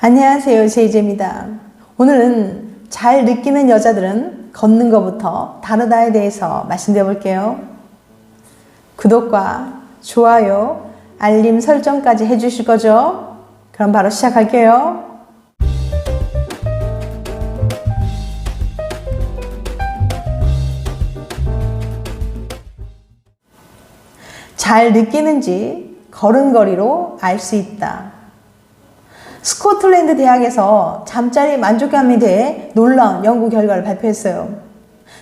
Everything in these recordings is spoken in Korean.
안녕하세요, 제이제입니다. 오늘은 잘 느끼는 여자들은 걷는 것부터 다르다에 대해서 말씀드려 볼게요. 구독과 좋아요, 알림 설정까지 해주실 거죠? 그럼 바로 시작할게요. 잘 느끼는지 걸음걸이로 알 수 있다. 스코틀랜드 대학에서 잠자리 만족감에 대해 놀라운 연구 결과를 발표했어요.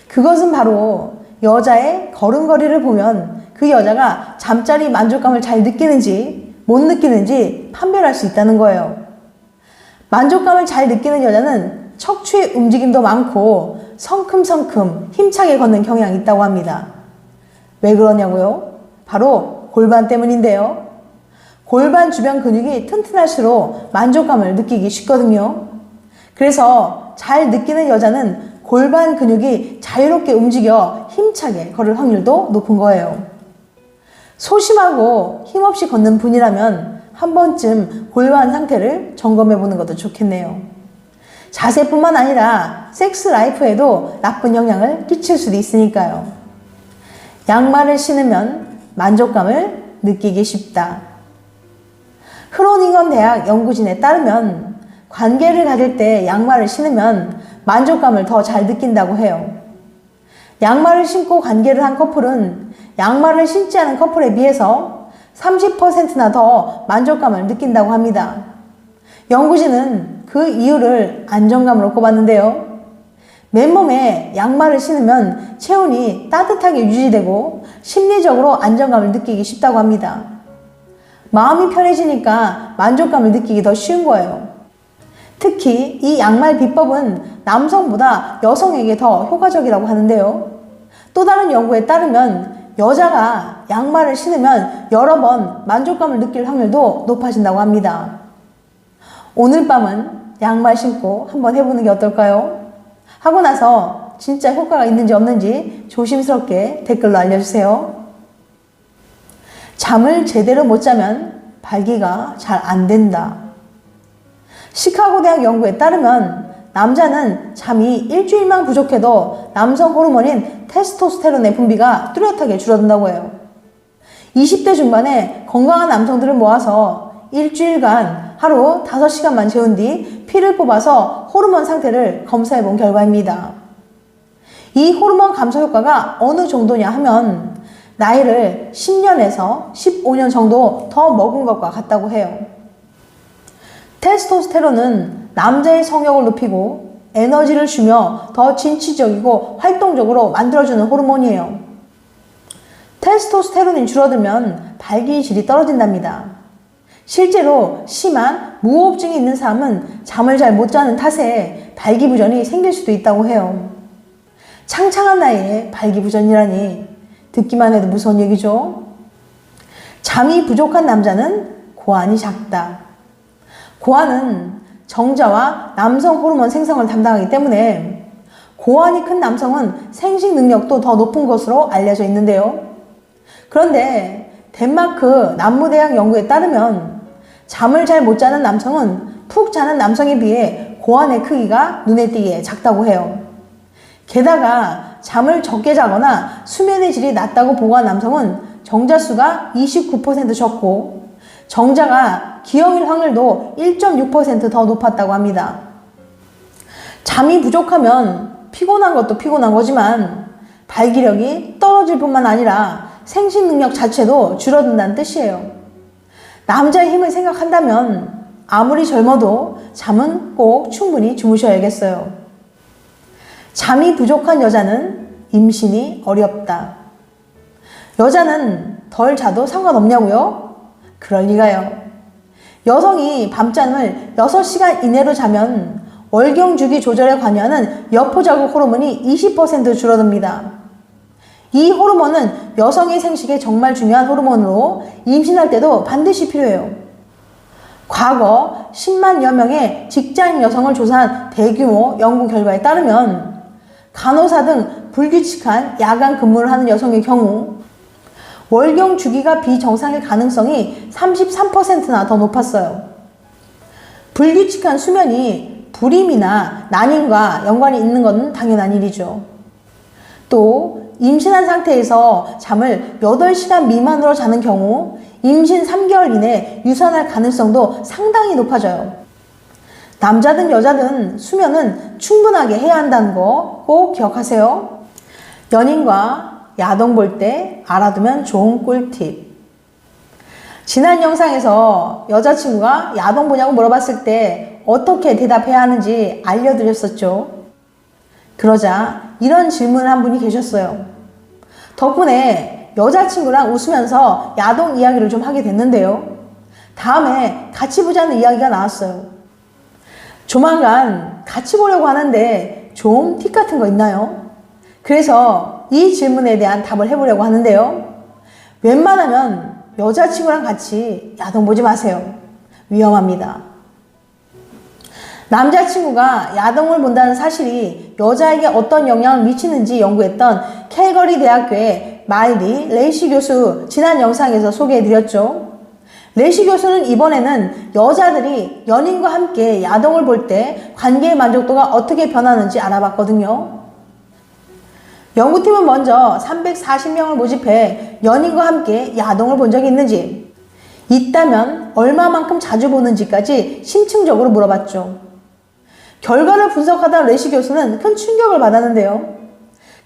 그것은 바로 여자의 걸음걸이를 보면 그 여자가 잠자리 만족감을 잘 느끼는지 못 느끼는지 판별할 수 있다는 거예요. 만족감을 잘 느끼는 여자는 척추의 움직임도 많고 성큼성큼 힘차게 걷는 경향이 있다고 합니다. 왜 그러냐고요? 바로 골반 때문인데요. 골반 주변 근육이 튼튼할수록 만족감을 느끼기 쉽거든요. 그래서 잘 느끼는 여자는 골반 근육이 자유롭게 움직여 힘차게 걸을 확률도 높은 거예요. 소심하고 힘없이 걷는 분이라면 한 번쯤 골반 상태를 점검해 보는 것도 좋겠네요. 자세뿐만 아니라 섹스 라이프에도 나쁜 영향을 끼칠 수도 있으니까요. 양말을 신으면 만족감을 느끼기 쉽다. 크로닝건 대학 연구진에 따르면 관계를 가질 때 양말을 신으면 만족감을 더 잘 느낀다고 해요. 양말을 신고 관계를 한 커플은 양말을 신지 않은 커플에 비해서 30%나 더 만족감을 느낀다고 합니다. 연구진은 그 이유를 안정감으로 꼽았는데요. 맨몸에 양말을 신으면 체온이 따뜻하게 유지되고 심리적으로 안정감을 느끼기 쉽다고 합니다. 마음이 편해지니까 만족감을 느끼기 더 쉬운 거예요. 특히 이 양말 비법은 남성보다 여성에게 더 효과적이라고 하는데요. 또 다른 연구에 따르면 여자가 양말을 신으면 여러 번 만족감을 느낄 확률도 높아진다고 합니다. 오늘 밤은 양말 신고 한번 해보는 게 어떨까요? 하고 나서 진짜 효과가 있는지 없는지 조심스럽게 댓글로 알려주세요. 잠을 제대로 못 자면 발기가 잘 안 된다. 시카고 대학 연구에 따르면 남자는 잠이 일주일만 부족해도 남성 호르몬인 테스토스테론의 분비가 뚜렷하게 줄어든다고 해요. 20대 중반에 건강한 남성들을 모아서 일주일간 하루 5시간만 재운 뒤 피를 뽑아서 호르몬 상태를 검사해 본 결과입니다. 이 호르몬 감소 효과가 어느 정도냐 하면 나이를 10년에서 15년 정도 더 먹은 것과 같다고 해요. 테스토스테론은 남자의 성욕을 높이고 에너지를 주며 더 진취적이고 활동적으로 만들어주는 호르몬이에요. 테스토스테론이 줄어들면 발기질이 떨어진답니다. 실제로 심한 무호흡증이 있는 사람은 잠을 잘 못 자는 탓에 발기부전이 생길 수도 있다고 해요. 창창한 나이에 발기부전이라니 듣기만 해도 무서운 얘기죠. 잠이 부족한 남자는 고환이 작다. 고환은 정자와 남성 호르몬 생성을 담당하기 때문에 고환이 큰 남성은 생식 능력도 더 높은 것으로 알려져 있는데요. 그런데 덴마크 남부대학 연구에 따르면 잠을 잘 못 자는 남성은 푹 자는 남성에 비해 고환의 크기가 눈에 띄게 작다고 해요. 게다가 잠을 적게 자거나 수면의 질이 낮다고 보고한 남성은 정자수가 29% 적고 정자가 기형일 확률도 1.6% 더 높았다고 합니다. 잠이 부족하면 피곤한 것도 피곤한 거지만 발기력이 떨어질 뿐만 아니라 생식 능력 자체도 줄어든다는 뜻이에요. 남자의 힘을 생각한다면 아무리 젊어도 잠은 꼭 충분히 주무셔야겠어요. 잠이 부족한 여자는 임신이 어렵다. 여자는 덜 자도 상관없냐고요? 그럴 리가요. 여성이 밤잠을 6시간 이내로 자면 월경주기 조절에 관여하는 여포자극 호르몬이 20% 줄어듭니다. 이 호르몬은 여성의 생식에 정말 중요한 호르몬으로 임신할 때도 반드시 필요해요. 과거 10만여 명의 직장인 여성을 조사한 대규모 연구 결과에 따르면 간호사 등 불규칙한 야간 근무를 하는 여성의 경우 월경 주기가 비정상일 가능성이 33%나 더 높았어요. 불규칙한 수면이 불임이나 난임과 연관이 있는 건 당연한 일이죠. 또 임신한 상태에서 잠을 8시간 미만으로 자는 경우 임신 3개월 이내 유산할 가능성도 상당히 높아져요. 남자든 여자든 수면은 충분하게 해야 한다는 거 꼭 기억하세요. 연인과 야동 볼 때 알아두면 좋은 꿀팁. 지난 영상에서 여자친구가 야동 보냐고 물어봤을 때 어떻게 대답해야 하는지 알려드렸었죠. 그러자 이런 질문을 한 분이 계셨어요. 덕분에 여자친구랑 웃으면서 야동 이야기를 좀 하게 됐는데요. 다음에 같이 보자는 이야기가 나왔어요. 조만간 같이 보려고 하는데 좋은 팁 같은 거 있나요? 그래서 이 질문에 대한 답을 해보려고 하는데요. 웬만하면 여자친구랑 같이 야동 보지 마세요. 위험합니다. 남자친구가 야동을 본다는 사실이 여자에게 어떤 영향을 미치는지 연구했던 캘거리 대학교의 마일리 레이시 교수 지난 영상에서 소개해드렸죠. 레이시 교수는 이번에는 여자들이 연인과 함께 야동을 볼 때 관계의 만족도가 어떻게 변하는지 알아봤거든요. 연구팀은 먼저 340명을 모집해 연인과 함께 야동을 본 적이 있는지, 있다면 얼마만큼 자주 보는지까지 심층적으로 물어봤죠. 결과를 분석하던 레이시 교수는 큰 충격을 받았는데요.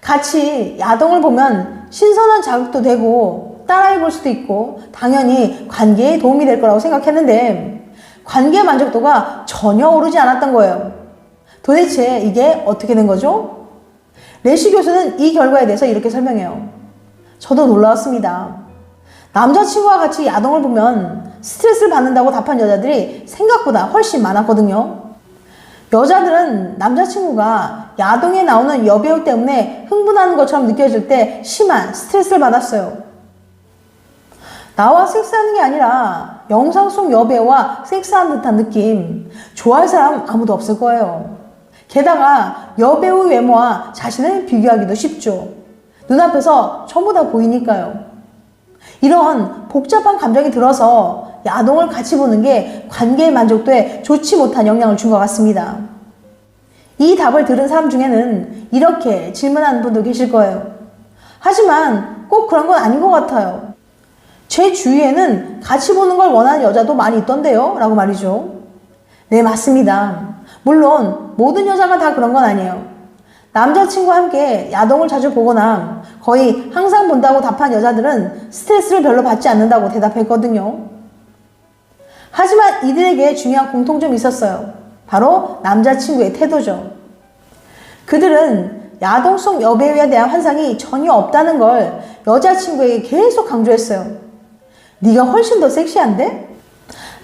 같이 야동을 보면 신선한 자극도 되고 따라해 볼 수도 있고 당연히 관계에 도움이 될 거라고 생각했는데 관계 만족도가 전혀 오르지 않았던 거예요. 도대체 이게 어떻게 된 거죠? 레시 교수는 이 결과에 대해서 이렇게 설명해요. 저도 놀라웠습니다. 남자친구와 같이 야동을 보면 스트레스를 받는다고 답한 여자들이 생각보다 훨씬 많았거든요. 여자들은 남자친구가 야동에 나오는 여배우 때문에 흥분하는 것처럼 느껴질 때 심한 스트레스를 받았어요. 나와 섹스하는 게 아니라 영상 속 여배우와 섹스하는 듯한 느낌, 좋아할 사람 아무도 없을 거예요. 게다가 여배우 외모와 자신을 비교하기도 쉽죠. 눈앞에서 전부 다 보이니까요. 이런 복잡한 감정이 들어서 야동을 같이 보는 게 관계의 만족도에 좋지 못한 영향을 준 것 같습니다. 이 답을 들은 사람 중에는 이렇게 질문하는 분도 계실 거예요. 하지만 꼭 그런 건 아닌 것 같아요. 제 주위에는 같이 보는 걸 원하는 여자도 많이 있던데요? 라고 말이죠. 네, 맞습니다. 물론 모든 여자가 다 그런 건 아니에요. 남자친구와 함께 야동을 자주 보거나 거의 항상 본다고 답한 여자들은 스트레스를 별로 받지 않는다고 대답했거든요. 하지만 이들에게 중요한 공통점이 있었어요. 바로 남자친구의 태도죠. 그들은 야동 속 여배우에 대한 환상이 전혀 없다는 걸 여자친구에게 계속 강조했어요. 네가 훨씬 더 섹시한데?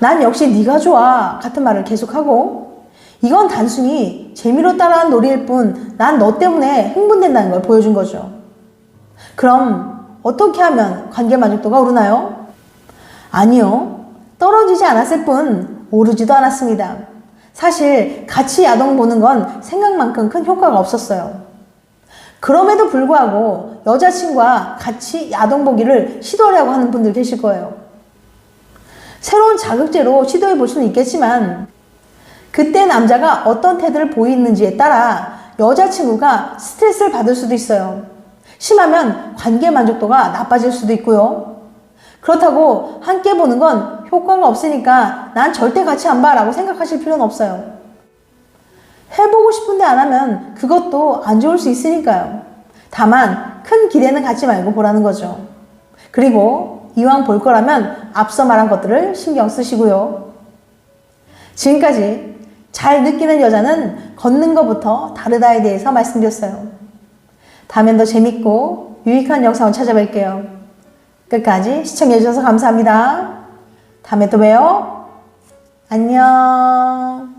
난 역시 네가 좋아 같은 말을 계속하고, 이건 단순히 재미로 따라한 놀이일 뿐 난 너 때문에 흥분된다는 걸 보여준 거죠. 그럼 어떻게 하면 관계 만족도가 오르나요? 아니요. 떨어지지 않았을 뿐 오르지도 않았습니다. 사실 같이 야동 보는 건 생각만큼 큰 효과가 없었어요. 그럼에도 불구하고 여자친구와 같이 야동 보기를 시도하려고 하는 분들 계실 거예요. 새로운 자극제로 시도해 볼 수는 있겠지만 그때 남자가 어떤 태도를 보이는지에 따라 여자친구가 스트레스를 받을 수도 있어요. 심하면 관계 만족도가 나빠질 수도 있고요. 그렇다고 함께 보는 건 효과가 없으니까 난 절대 같이 안 봐 라고 생각하실 필요는 없어요. 해보고 싶은데 안 하면 그것도 안 좋을 수 있으니까요. 다만 큰 기대는 갖지 말고 보라는 거죠. 그리고 이왕 볼 거라면 앞서 말한 것들을 신경 쓰시고요. 지금까지 잘 느끼는 여자는 걷는 것부터 다르다에 대해서 말씀드렸어요. 다음엔 더 재밌고 유익한 영상을 찾아뵐게요. 끝까지 시청해주셔서 감사합니다. 다음에 또 봬요. 안녕.